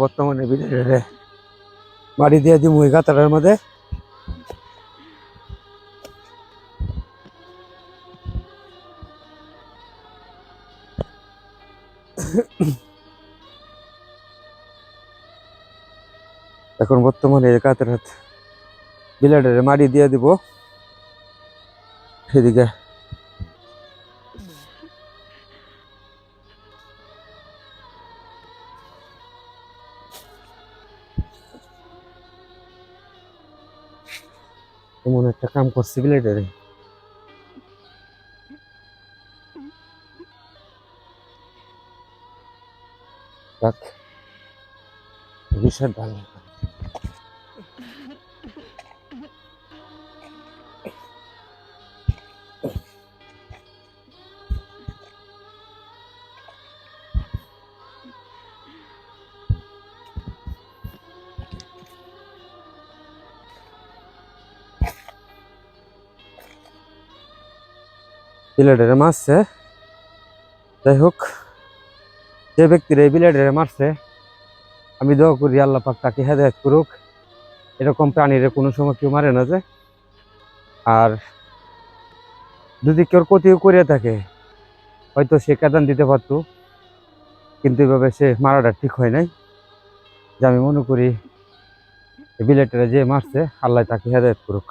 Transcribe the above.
বর্তমানে বিলেটে বাড়ি দিয়ে দিব ওই গাতারের মধ্যে। এখন বর্তমানে গাতার বিলেটের মাটি দিয়ে দিব। সেদিকে এমন একটা কাম করছি বিলেটের। বিশাল ভালো। বিলেটের মারছে, যাই হোক যে ব্যক্তির এই বিলেটের মারছে আমি দোয়া করি আল্লাহ পাক তাকে হেদায়েত করুক। এরকম প্রাণীর কোনো সময় কেউ মারে না যে। আর যদি কেউ ক্ষতিও করে থাকে হয়তো সে কাদান দিতে পারতো, কিন্তু এভাবে সে মারাটা ঠিক হয় নাই। যে আমি মনে করি বিলেটের যে মারছে আল্লাহ তাকে হেদায়েত করুক।